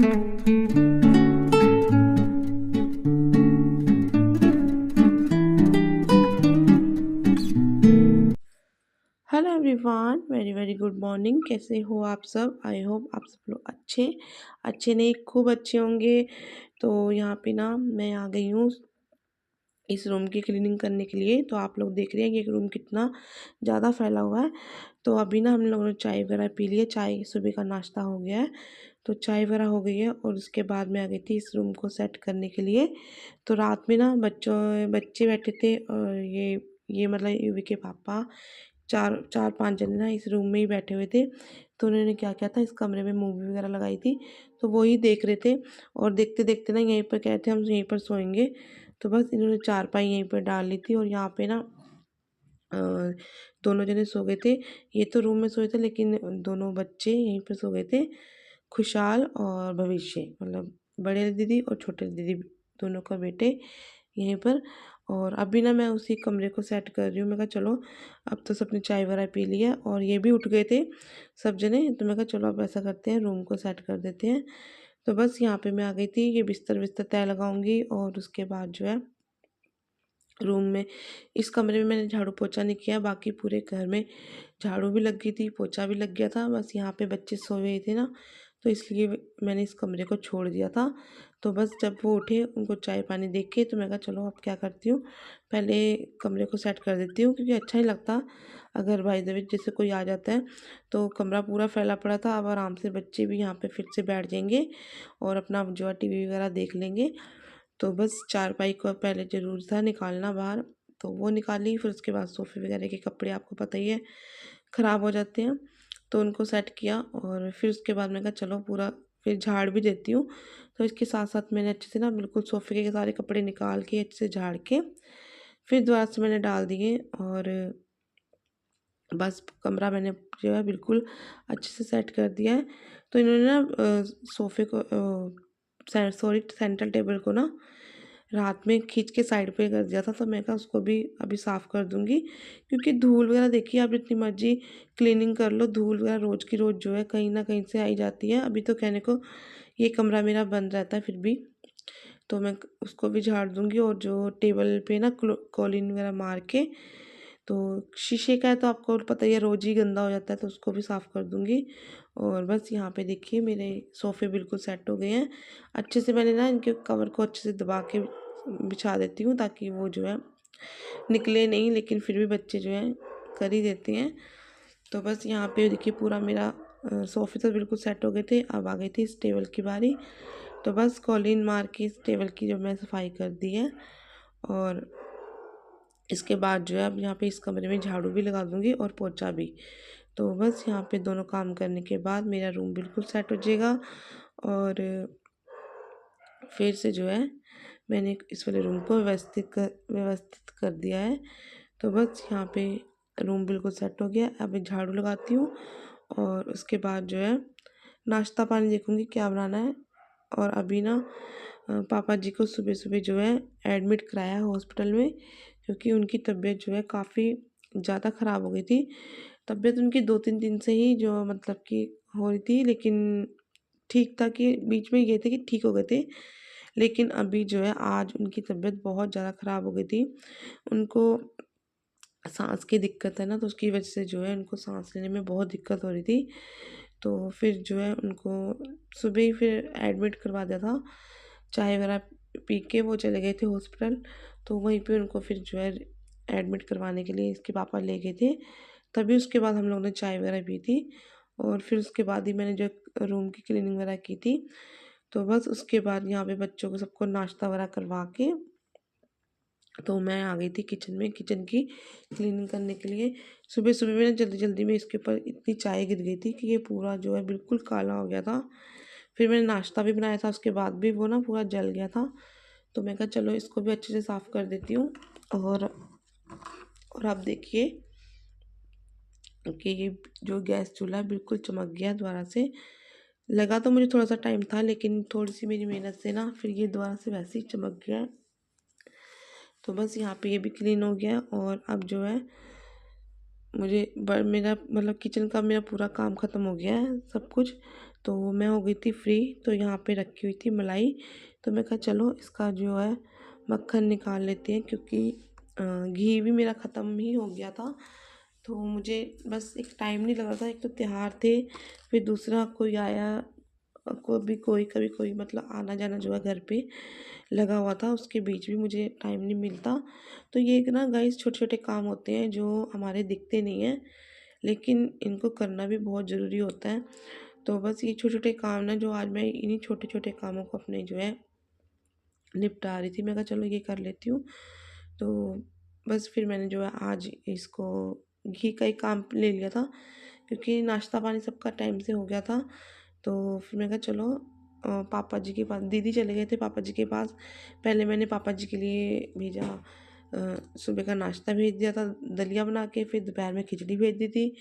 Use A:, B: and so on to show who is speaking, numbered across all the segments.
A: Hello everyone, very very good morning. कैसे हो आप सब? आई होप आप सब लोग अच्छे अच्छे नहीं खूब अच्छे होंगे। तो यहाँ पे ना मैं आ गई हूँ इस रूम की क्लीनिंग करने के लिए। तो आप लोग देख रहे हैं कि एक रूम कितना ज़्यादा फैला हुआ है। तो अभी ना हम लोगों ने चाय वगैरह पी लिया, चाय सुबह का नाश्ता हो गया है। तो चाय वगैरह हो गई है और उसके बाद मैं आ गई थी इस रूम को सेट करने के लिए। तो रात में ना बच्चे बैठे थे और ये मतलब यूवी के पापा चार चार पांच जने ना इस रूम में ही बैठे हुए थे। तो उन्होंने क्या किया था, इस कमरे में मूवी वगैरह लगाई थी। तो वो ही देख रहे थे और देखते देखते ना यहीं पर कह थे हम यहीं पर सोएंगे। तो बस इन्होंने चारपाई यहीं पर डाल ली थी और यहाँ पे ना अ, दोनों जने सो गए थे। ये तो रूम में सोए थे लेकिन दोनों बच्चे यहीं पर सो गए थे, खुशहाल और भविष्य, मतलब बड़े दीदी और छोटे दीदी दोनों का बेटे यहीं पर। और अभी ना मैं उसी कमरे को सेट कर रही हूँ। मैं कहा चलो अब तो सबने चाय वगैरह पी लिया और ये भी उठ गए थे सब जने। तो मैं कहा चलो अब ऐसा करते हैं, रूम को सेट कर देते हैं। तो बस यहाँ पे मैं आ गई थी, ये बिस्तर बिस्तर तय लगाऊंगी और उसके बाद जो है रूम में इस कमरे में मैंने झाड़ू पोछा नहीं किया। बाकी पूरे घर में झाड़ू भी लग गई थी, पोछा भी लग गया था। बस यहाँ पे बच्चे सोए हुए थे ना, तो इसलिए मैंने इस कमरे को छोड़ दिया था। तो बस जब वो उठे उनको चाय पानी दे के तो मैं कहा चलो अब क्या करती हूँ, पहले कमरे को सेट कर देती हूँ, क्योंकि अच्छा नहीं लगता अगर भाई दबे जैसे कोई आ जाता है। तो कमरा पूरा फैला पड़ा था, अब आराम से बच्चे भी यहाँ पे फिर से बैठ जाएंगे और अपना जो है टीवी वगैरह देख लेंगे। तो बस चारपाई को पहले ज़रूर था निकालना बाहर, तो वो निकाली। फिर उसके बाद सोफ़े वगैरह के कपड़े आपको पता ही है ख़राब हो जाते हैं, तो उनको सेट किया। और फिर उसके बाद मैंने कहा चलो पूरा फिर झाड़ भी देती हूँ। तो इसके साथ साथ मैंने अच्छे से ना बिल्कुल सोफ़े के सारे कपड़े निकाल के अच्छे से झाड़ के फिर दोबारा से मैंने डाल दिए। और बस कमरा मैंने जो है बिल्कुल अच्छे से सेट कर दिया है। तो इन्होंने ना सोफ़े को सेंट्रल टेबल को ना रात में खींच के साइड पे कर दिया था। तो मैं कहा उसको भी अभी साफ़ कर दूंगी, क्योंकि धूल वगैरह देखिए आप जितनी मर्जी क्लीनिंग कर लो, धूल वगैरह रोज़ की रोज़ जो है कहीं ना कहीं से आई जाती है। अभी तो कहने को ये कमरा मेरा बंद रहता है फिर भी, तो मैं उसको भी झाड़ दूंगी। और जो टेबल पे ना कॉलिन वगैरह मार के, तो शीशे का है तो आपको पता ही है रोज़ ही गंदा हो जाता है, तो उसको भी साफ़ कर दूंगी। और बस यहाँ पे देखिए मेरे सोफ़े बिल्कुल सेट हो गए हैं अच्छे से। मैंने ना इनके कवर को अच्छे से दबा के बिछा देती हूँ ताकि वो जो है निकले नहीं, लेकिन फिर भी बच्चे जो हैं कर ही देते हैं। तो बस यहाँ पे देखिए पूरा मेरा सोफ़े तो बिल्कुल सेट हो गए थे। अब आ गई थी इस टेबल की बारी। तो बस कॉलिन मार के इस टेबल की जो मैं सफाई कर दी है। और इसके बाद जो है अब यहाँ पे इस कमरे में झाड़ू भी लगा दूँगी और पोछा भी। तो बस यहाँ पे दोनों काम करने के बाद मेरा रूम बिल्कुल सेट हो जाएगा। और फिर से जो है मैंने इस वाले रूम को व्यवस्थित कर दिया है। तो बस यहाँ पे रूम बिल्कुल सेट हो गया। अब एक झाड़ू लगाती हूँ और उसके बाद जो है नाश्ता पानी देखूँगी क्या बनाना है। और अभी ना पापा जी को सुबह सुबह जो है एडमिट कराया है हॉस्पिटल में, क्योंकि उनकी तबीयत जो है काफ़ी ज़्यादा ख़राब हो गई थी। तबीयत उनकी 2-3 दिन से ही जो मतलब कि हो रही थी, लेकिन ठीक था कि बीच में ये थे कि ठीक हो गए थे। लेकिन अभी जो है आज उनकी तबीयत बहुत ज़्यादा ख़राब हो गई थी। उनको सांस की दिक्कत है ना, तो उसकी वजह से जो है उनको सांस लेने में बहुत दिक्कत हो रही थी। तो फिर जो है उनको सुबह ही फिर एडमिट करवा दिया था। चाय वगैरह पी के वो चले गए थे हॉस्पिटल। तो वहीं पे उनको फिर जो है एडमिट करवाने के लिए इसके पापा ले गए थे। तभी उसके बाद हम लोगों ने चाय वगैरह पी थी। और फिर उसके बाद ही मैंने जो रूम की क्लीनिंग वगैरह की थी। तो बस उसके बाद यहाँ पे बच्चों को सबको नाश्ता वगैरह करवा के तो मैं आ गई थी किचन में, किचन की क्लीनिंग करने के लिए। सुबह सुबह में जल्दी जल्दी में इसके ऊपर इतनी चाय गिर गई थी कि ये पूरा जो है बिल्कुल काला हो गया था। फिर मैंने नाश्ता भी बनाया था, उसके बाद भी वो ना पूरा जल गया था। तो मैं कहा चलो इसको भी अच्छे से साफ़ कर देती हूँ। और और आप देखिए कि ये जो गैस चूल्हा है बिल्कुल चमक गया है दोबारा से। लगा तो मुझे थोड़ा सा टाइम था, लेकिन थोड़ी सी मेरी मेहनत से ना फिर ये दोबारा से वैसे ही चमक गया है। तो बस यहाँ पे ये भी क्लीन हो गया। और अब जो है मुझे मेरा मतलब किचन का मेरा पूरा काम ख़त्म हो गया है सब कुछ। तो मैं हो गई थी फ्री। तो यहाँ पे रखी हुई थी मलाई, तो मैं कहा चलो इसका जो है मक्खन निकाल लेते हैं, क्योंकि घी भी मेरा ख़त्म ही हो गया था। तो मुझे बस एक टाइम नहीं लग रहा था, एक तो त्योहार थे, फिर दूसरा कोई आया, कभी कोई मतलब आना जाना जो है घर पे लगा हुआ था, उसके बीच भी मुझे टाइम नहीं मिलता। तो ये एक ना गाइस छोटे छोटे काम होते हैं जो हमारे दिखते नहीं हैं, लेकिन इनको करना भी बहुत ज़रूरी होता है। तो बस ये छोटे छोटे काम ना, जो आज मैं इन्हीं छोटे छोटे कामों को अपने जो है निपटा रही थी। मैं कहा चलो ये कर लेती हूँ। तो बस फिर मैंने जो है आज इसको घी का ही काम ले लिया था, क्योंकि नाश्ता पानी सबका टाइम से हो गया था। तो फिर मैं कहा चलो पापा जी के पास, दीदी चले गए थे पापा जी के पास। पहले मैंने पापा जी के लिए भेजा, सुबह का नाश्ता भेज दिया था दलिया बना के, फिर दोपहर में खिचड़ी भेज दी थी।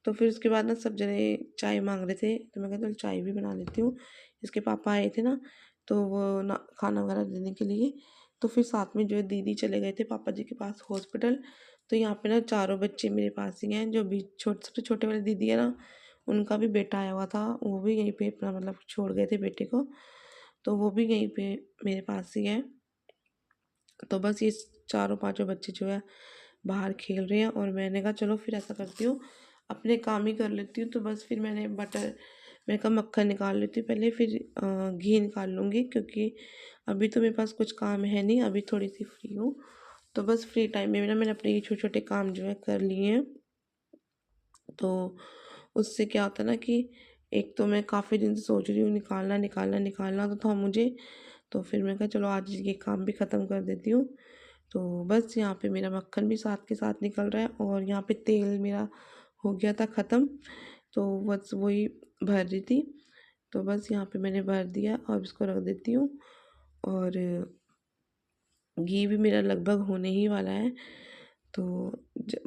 A: तो फिर उसके बाद ना सब जने चाय मांग रहे थे, तो मैं कहा चलो चाय भी बना लेती हूँ। इसके पापा आए थे ना, तो वो ना खाना वगैरह देने के लिए, तो फिर साथ में जो है दीदी चले गए थे पापा जी के पास हॉस्पिटल। तो यहाँ पे ना चारों बच्चे मेरे पास ही हैं, जो भी छोटे सबसे छोटे वाली दीदी है ना, उनका भी बेटा आया हुआ था, वो भी यहीं पे अपना मतलब छोड़ गए थे बेटे को, तो वो भी यहीं पे मेरे पास ही है। तो बस ये चारों पांचों बच्चे जो है बाहर खेल रहे हैं, और मैंने कहा चलो फिर ऐसा करती हूँ, अपने काम ही कर लेती हूँ। तो बस फिर मैंने बटर, मैं कहा मक्खन निकाल लेती हूँ पहले, फिर घी निकाल लूँगी, क्योंकि अभी तो मेरे पास कुछ काम है नहीं, अभी थोड़ी सी फ्री हूँ। तो बस फ्री टाइम में ना मैंने अपने ये छोटे छोटे काम जो है कर लिए हैं। तो उससे क्या होता है ना कि एक तो मैं काफ़ी दिन से सोच रही हूँ निकालना निकालना निकालना तो था मुझे। तो फिर मैं कहा चलो आज ये काम भी ख़त्म कर देती हूँ। तो बस यहाँ पे मेरा मक्खन भी साथ के साथ निकल रहा है, और यहाँ पे तेल मेरा हो गया था ख़त्म, तो बस वही भर रही थी। तो बस यहाँ पे मैंने भर दिया, और इसको रख देती हूँ। और घी भी मेरा लगभग होने ही वाला है। तो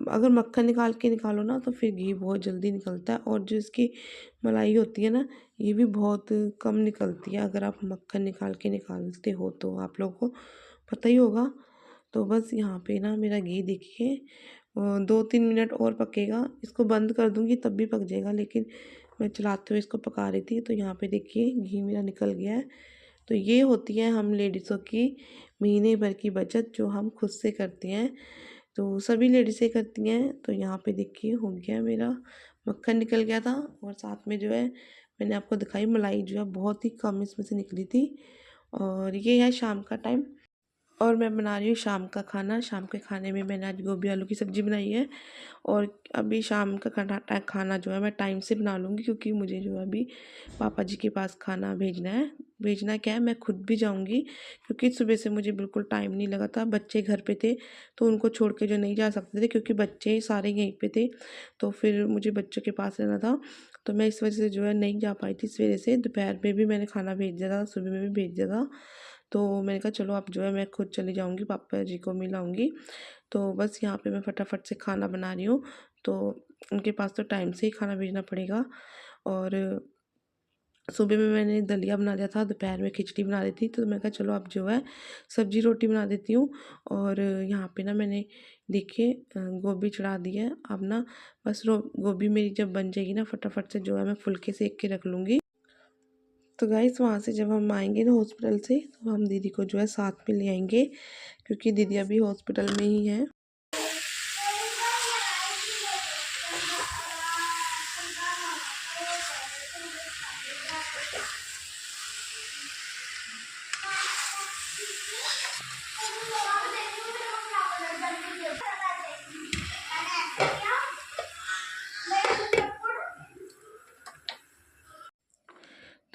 A: अगर मक्खन निकाल के निकालो ना, तो फिर घी बहुत जल्दी निकलता है, और जो इसकी मलाई होती है ना, ये भी बहुत कम निकलती है। अगर आप मक्खन निकाल के निकालते हो तो आप लोगों को पता ही होगा। तो बस यहाँ पे ना मेरा घी देखिए 2-3 मिनट और पकेगा, इसको बंद कर दूँगी तब भी पक जाएगा, लेकिन मैं चलाते हुए इसको पका रही थी। तो यहाँ पे देखिए घी मेरा निकल गया है। तो ये होती है हम लेडीज़ों की महीने भर की बचत, जो हम खुद से करते हैं। तो सभी लेडीज़ें करती हैं। तो यहाँ पे देखिए हो गया मेरा, मक्खन निकल गया था, और साथ में जो है मैंने आपको दिखाई मलाई जो है बहुत ही कम इसमें से निकली थी। और ये है शाम का टाइम, और मैं बना रही हूँ शाम का खाना। शाम के खाने में मैंने आज गोभी आलू की सब्ज़ी बनाई है, और अभी शाम का खाना जो है मैं टाइम से बना लूँगी, क्योंकि मुझे जो है अभी पापा जी के पास खाना भेजना है। भेजना क्या है, मैं खुद भी जाऊँगी, क्योंकि सुबह से मुझे बिल्कुल टाइम नहीं लगा था। बच्चे घर पे थे, तो उनको छोड़ के जो नहीं जा सकते थे, क्योंकि बच्चे सारे यहीं पे थे, तो फिर मुझे बच्चों के पास रहना था। तो मैं इस वजह से जो है नहीं जा पाई थी सवेरे से। दोपहर में भी मैंने खाना भेज दिया था, सुबह में भी भेज दिया था। तो मैंने कहा चलो अब जो है मैं खुद चली जाऊँगी, पापा जी को मिलाऊँगी। तो बस यहाँ पे मैं फटाफट से खाना बना रही हूँ। तो उनके पास तो टाइम से ही खाना भेजना पड़ेगा। और सुबह में मैंने दलिया बना लिया था, दोपहर में खिचड़ी बना दी थी। तो मैं कहा चलो अब जो है सब्जी रोटी बना देती हूँ। और यहाँ पे ना मैंने देखिए गोभी चढ़ा दी है। अब ना बस गोभी मेरी जब बन जाएगी ना, फटाफट से जो है मैं फुल्के सेक के रख लूँगी। तो गाइस वहाँ से जब हम आएंगे ना हॉस्पिटल से, तो हम दीदी को जो है साथ में ले आएंगे, क्योंकि दीदी अभी हॉस्पिटल में ही है।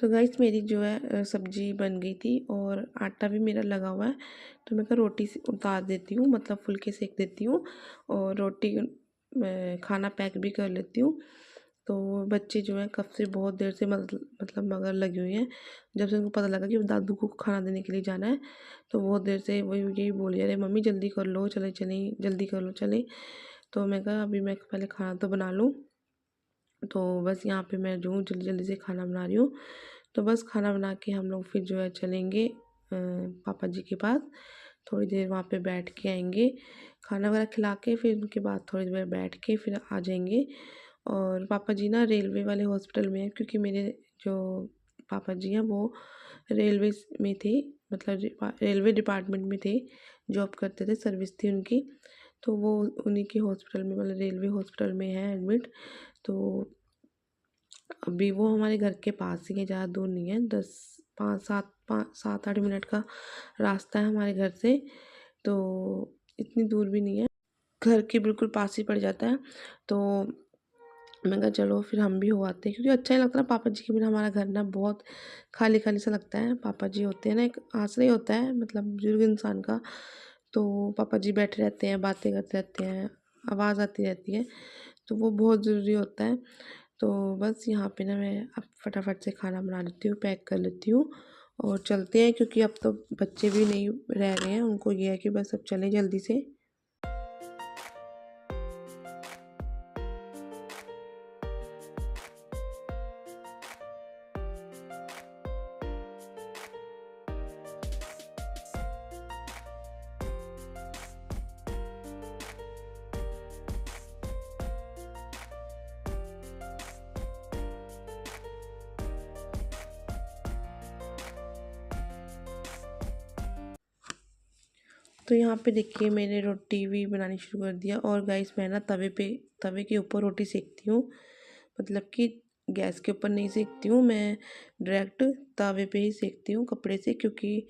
A: तो गाइस मेरी जो है सब्जी बन गई थी, और आटा भी मेरा लगा हुआ है। तो मैं कहा रोटी से उतार देती हूँ, मतलब फुल्के सेक देती हूँ, और रोटी मैं खाना पैक भी कर लेती हूँ। तो बच्चे जो हैं कब से बहुत देर से मतलब मगर लगी हुई हैं। जब से उनको पता लगा कि दादू को खाना देने के लिए जाना है, तो बहुत देर से वही यही बोली अरे मम्मी जल्दी कर लो, चले चले जल्दी कर लो चले। तो मैं कहा अभी मैं पहले खाना तो बना लूँ। तो बस यहाँ पे मैं जो हूँ जल्दी जल्दी से खाना बना रही हूँ। तो बस खाना बना के हम लोग फिर जो है चलेंगे पापा जी के पास। थोड़ी देर वहाँ पे बैठ के आएंगे, खाना वगैरह खिला के, फिर उनके बाद थोड़ी देर बैठ के फिर आ जाएंगे। और पापा जी ना रेलवे वाले हॉस्पिटल में है, क्योंकि मेरे जो पापा जी हैं वो रेलवे में थे, मतलब रेलवे डिपार्टमेंट में थे, जॉब करते थे, सर्विस थी उनकी। तो वो उन्हीं के हॉस्पिटल में, मतलब रेलवे हॉस्पिटल में है एडमिट। तो अभी वो हमारे घर के पास ही है, ज़्यादा दूर नहीं है, 5 7 8 मिनट का रास्ता है हमारे घर से। तो इतनी दूर भी नहीं है, घर के बिल्कुल पास ही पड़ जाता है। तो मैं कहा चलो फिर हम भी हो आते हैं, क्योंकि अच्छा ही लगता है ना, पापा जी के बिना हमारा घर ना बहुत खाली खाली सा लगता है। पापा जी होते हैं ना, एक आसरा ही होता है, मतलब बुजुर्ग इंसान का। तो पापा जी बैठे रहते हैं, बातें करते रहते हैं, आवाज़ आती रहती है, तो वो बहुत ज़रूरी होता है। तो बस यहाँ पे ना मैं अब फटाफट से खाना बना लेती हूँ, पैक कर लेती हूँ और चलते हैं, क्योंकि अब तो बच्चे भी नहीं रह रहे हैं, उनको ये है कि बस अब चलें जल्दी से। तो यहाँ पे देखिए मैंने रोटी भी बनानी शुरू कर दिया। और गाइस मैं ना तवे के ऊपर रोटी सेकती हूँ, मतलब कि गैस के ऊपर नहीं सेकती हूँ मैं, डायरेक्ट तवे पे ही सेकती हूँ कपड़े से, क्योंकि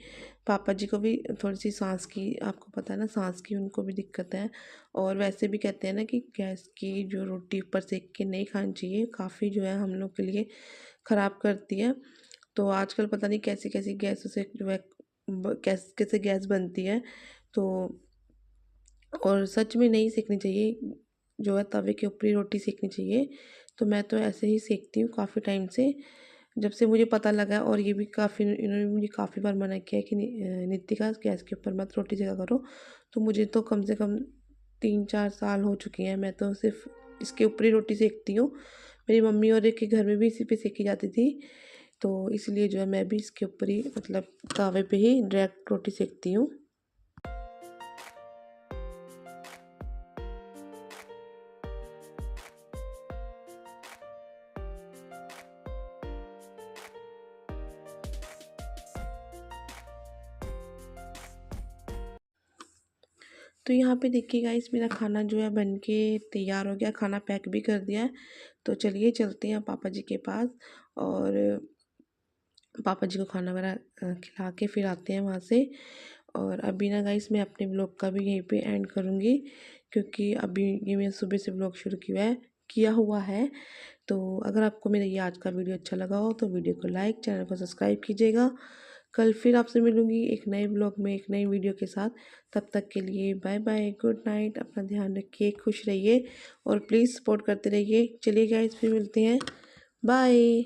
A: पापा जी को भी थोड़ी सी सांस की, आपको पता है ना, सांस की उनको भी दिक्कत है। और वैसे भी कहते हैं ना कि गैस की जो रोटी ऊपर सेक के नहीं खानी चाहिए, काफ़ी जो है हम लोग के लिए ख़राब करती है। तो आजकल पता नहीं कैसी कैसी गैसों से जो है कैसे गैस बनती है। तो और सच में नहीं सेकनी चाहिए, जो है तवे के ऊपर ही रोटी सेकनी चाहिए। तो मैं तो ऐसे ही सेकती हूँ काफ़ी टाइम से, जब से मुझे पता लगा। और ये भी काफ़ी, इन्होंने मुझे काफ़ी बार मना किया है कि नितिका गैस के ऊपर मत रोटी सेका करो। तो मुझे तो कम से कम 3 4 साल हो चुके हैं, मैं तो सिर्फ इसके ऊपर ही रोटी सेकती हूँ। मेरी मम्मी और एक के घर में भी इसी पे सेकी जाती थी। तो इसलिए जो है मैं भी इसके ऊपर ही, मतलब तवे पे ही डायरेक्ट रोटी सेकती हूँ। तो यहाँ पे देखिए गाइस मेरा खाना जो है बन के तैयार हो गया, खाना पैक भी कर दिया है। तो चलिए चलते हैं पापा जी के पास, और पापा जी को खाना वगैरह खिला के फिर आते हैं वहाँ से। और अभी ना गाइस मैं अपने ब्लॉग का भी यहीं पे एंड करूँगी, क्योंकि अभी ये मैं सुबह से ब्लॉग शुरू किया हुआ है। तो अगर आपको मेरा ये आज का वीडियो अच्छा लगा हो तो वीडियो को लाइक, चैनल को सब्सक्राइब कीजिएगा। कल फिर आपसे मिलूँगी एक नए ब्लॉग में, एक नई वीडियो के साथ। तब तक के लिए बाय बाय, गुड नाइट, अपना ध्यान रखिए, खुश रहिए और प्लीज़ सपोर्ट करते रहिए। चलिए गाइस फिर मिलते हैं, बाय।